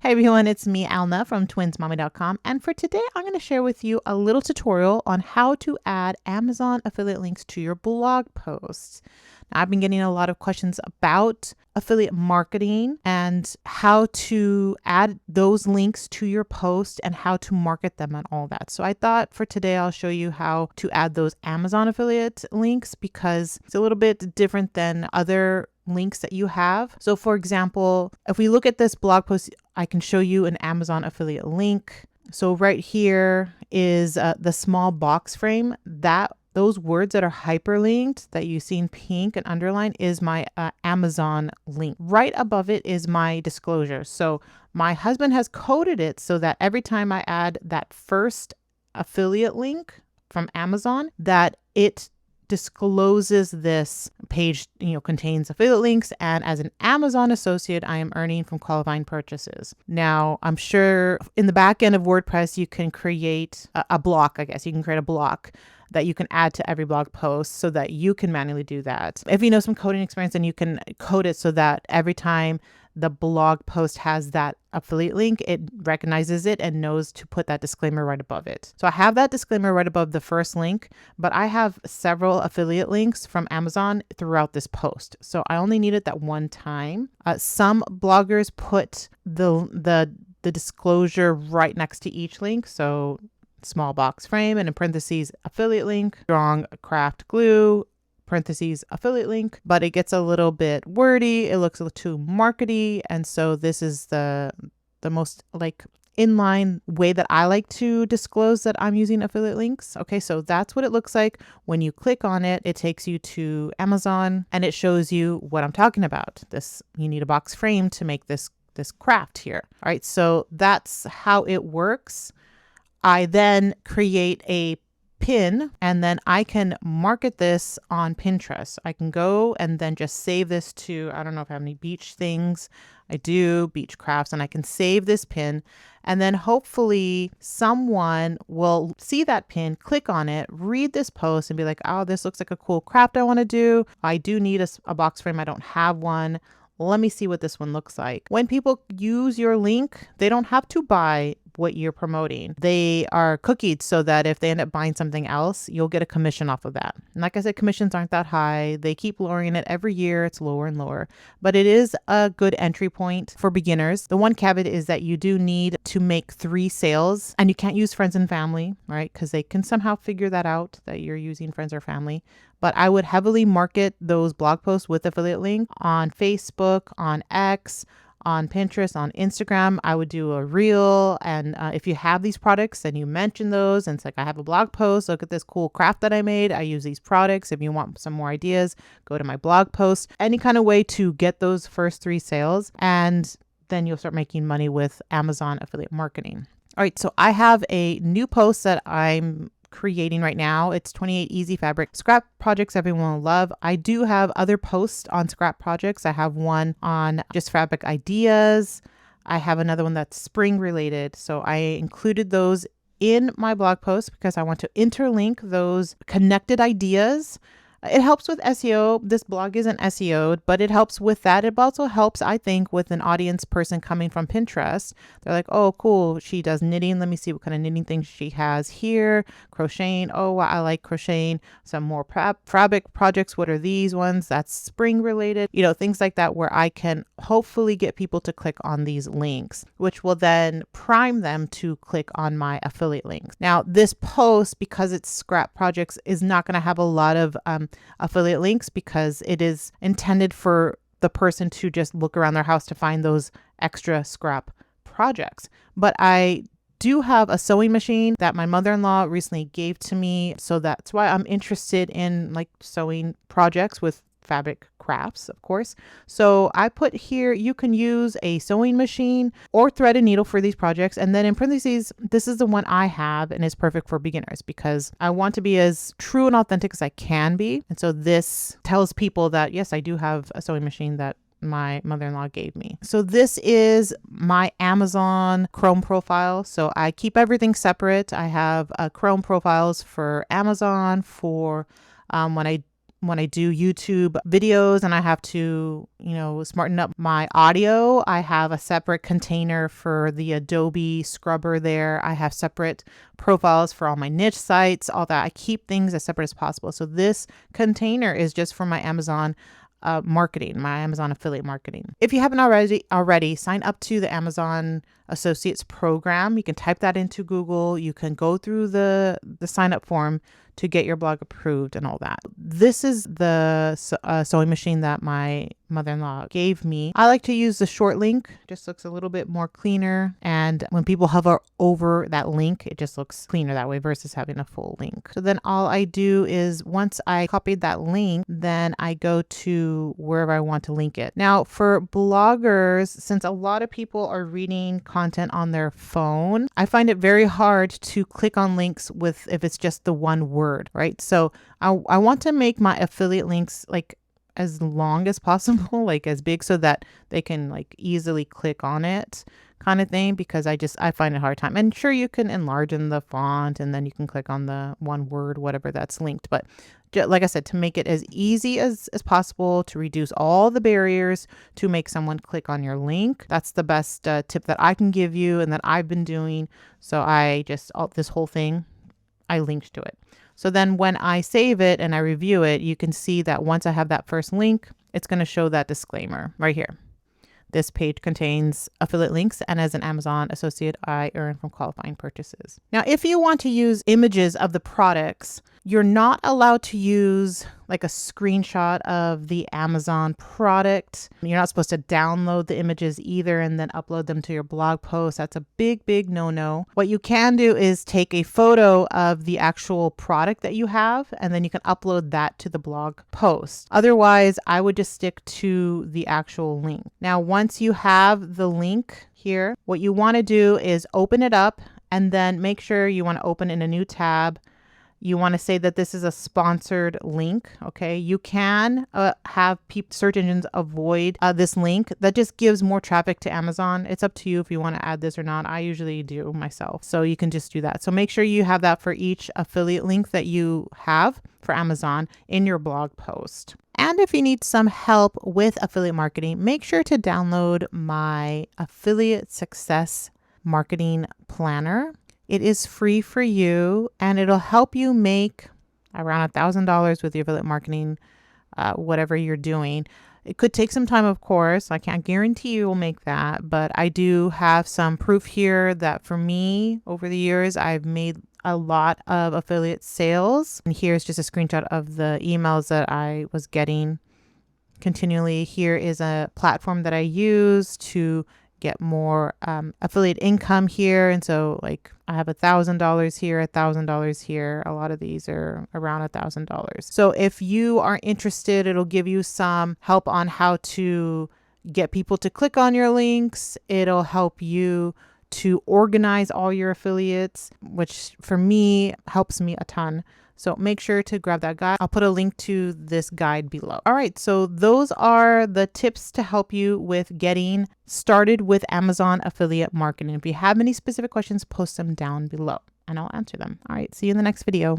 Hey everyone, it's me, Alna from twinsmommy.com. And for today, I'm going to share with you a little tutorial on how to add Amazon affiliate links to your blog posts. Now, I've been getting a lot of questions about affiliate marketing and how to add those links to your post and how to market them and all that. So I thought for today, I'll show you how to add those Amazon affiliate links because it's a little bit different than other links that you have. So for example, if we look at this blog post, I can show you an Amazon affiliate link. So right here is the small box frame. Those words that are hyperlinked that you see in pink and underlined is my Amazon link. Right above it is my disclosure. So my husband has coded it so that every time I add that first affiliate link from Amazon, that it discloses this page, contains affiliate links, and as an Amazon associate, I am earning from qualifying purchases. Now, I'm sure in the back end of WordPress, you can create a block, I guess. You can create a block that you can add to every blog post so that you can manually do that. If you know some coding experience, then you can code it so that every time the blog post has that affiliate link, it recognizes it and knows to put that disclaimer right above it. So I have that disclaimer right above the first link, but I have several affiliate links from Amazon throughout this post. So I only need it that one time. Some bloggers put the disclosure right next to each link. So small box frame and in parentheses affiliate link, strong craft glue, parentheses affiliate link, but it gets a little bit wordy. It looks a little too markety. And so this is the most inline way that I like to disclose that I'm using affiliate links. Okay, so that's what it looks like. When you click on it, it takes you to Amazon and it shows you what I'm talking about. You need a box frame to make this craft here. All right, so that's how it works. I then create a pin and then I can market this on Pinterest. I can go and then just save this to, I don't know if I have any beach things. I do, beach crafts, and I can save this pin. And then hopefully someone will see that pin, click on it, read this post and be like, oh, this looks like a cool craft I want to do. I do need a box frame. I don't have one. Let me see what this one looks like. When people use your link, they don't have to buy what you're promoting. They are cookied so that if they end up buying something else, you'll get a commission off of that. And like I said, commissions aren't that high. They keep lowering it every year. It's lower and lower, but it is a good entry point for beginners. The one caveat is that you do need to make 3 sales and you can't use friends and family, right? Because they can somehow figure that out that you're using friends or family. But I would heavily market those blog posts with affiliate link on Facebook, on X, on Pinterest, on Instagram. I would do a reel. And if you have these products and you mention those and it's like, I have a blog post, look at this cool craft that I made. I use these products. If you want some more ideas, go to my blog post. Any kind of way to get those first 3 sales. And then you'll start making money with Amazon affiliate marketing. All right. So I have a new post that I'm creating right now. It's 28 easy fabric scrap projects everyone will love. I do have other posts on scrap projects. I have one on just fabric ideas. I have another one that's spring related. So I included those in my blog post because I want to interlink those connected ideas. It helps with SEO. This blog isn't SEO'd, but it helps with that. It also helps, I think, with an audience person coming from Pinterest. They're like, oh, cool. She does knitting. Let me see what kind of knitting things she has here. Crocheting. Oh, wow, I like crocheting. Some more fabric projects. What are these ones? That's spring related. Things like that where I can hopefully get people to click on these links, which will then prime them to click on my affiliate links. Now, this post, because it's scrap projects, is not going to have a lot of affiliate links because it is intended for the person to just look around their house to find those extra scrap projects. But I do have a sewing machine that my mother-in-law recently gave to me. So that's why I'm interested in sewing projects with fabric crafts, of course. So I put here, you can use a sewing machine or thread and needle for these projects. And then in parentheses, this is the one I have and is perfect for beginners because I want to be as true and authentic as I can be. And so this tells people that, yes, I do have a sewing machine that my mother-in-law gave me. So this is my Amazon Chrome profile. So I keep everything separate. I have Chrome profiles for Amazon for when I when I do YouTube videos and I have to, smarten up my audio, I have a separate container for the Adobe scrubber there. I have separate profiles for all my niche sites, all that. I keep things as separate as possible. So this container is just for my Amazon marketing, my Amazon affiliate marketing. If you haven't already sign up to the Amazon Associates program. You can type that into Google. You can go through the sign up form to get your blog approved and all that. This is the sewing machine that my mother-in-law gave me. I like to use the short link. It just looks a little bit more cleaner. And when people hover over that link, it just looks cleaner that way versus having a full link. So then all I do is once I copied that link, then I go to wherever I want to link it. Now for bloggers, since a lot of people are reading content on their phone, I find it very hard to click on links if it's just the one word, right? So I want to make my affiliate links like as long as possible, like as big so that they can like easily click on it kind of thing, because I find it a hard time. And sure, you can enlarge in the font and then you can click on the one word, whatever that's linked. But like I said, to make it as easy as possible, to reduce all the barriers to make someone click on your link. That's the best tip that I can give you and that I've been doing. So this whole thing, I linked to it. So then when I save it and I review it, you can see that once I have that first link, it's going to show that disclaimer right here. This page contains affiliate links, and as an Amazon associate, I earn from qualifying purchases. Now, if you want to use images of the products, you're not allowed to use like a screenshot of the Amazon product. You're not supposed to download the images either and then upload them to your blog post. That's a big, big no-no. What you can do is take a photo of the actual product that you have, and then you can upload that to the blog post. Otherwise, I would just stick to the actual link. Now, once you have the link here, what you want to do is open it up and then make sure you want to open in a new tab. You want to say that this is a sponsored link. Okay. You can have search engines avoid this link. That just gives more traffic to Amazon. It's up to you if you want to add this or not. I usually do myself. So you can just do that. So make sure you have that for each affiliate link that you have for Amazon in your blog post. And if you need some help with affiliate marketing, make sure to download my affiliate success marketing planner. It is free for you, and it'll help you make around $1,000 with your affiliate marketing, whatever you're doing. It could take some time, of course. I can't guarantee you will make that, but I do have some proof here that for me, over the years, I've made a lot of affiliate sales. And here's just a screenshot of the emails that I was getting continually. Here is a platform that I use to get more affiliate income here. And so like I have $1,000 here, $1,000 here. A lot of these are around $1,000. So if you are interested, it'll give you some help on how to get people to click on your links. It'll help you to organize all your affiliates, which for me helps me a ton. So make sure to grab that guide. I'll put a link to this guide below. All right, so those are the tips to help you with getting started with Amazon affiliate marketing. If you have any specific questions, post them down below and I'll answer them. All right, see you in the next video.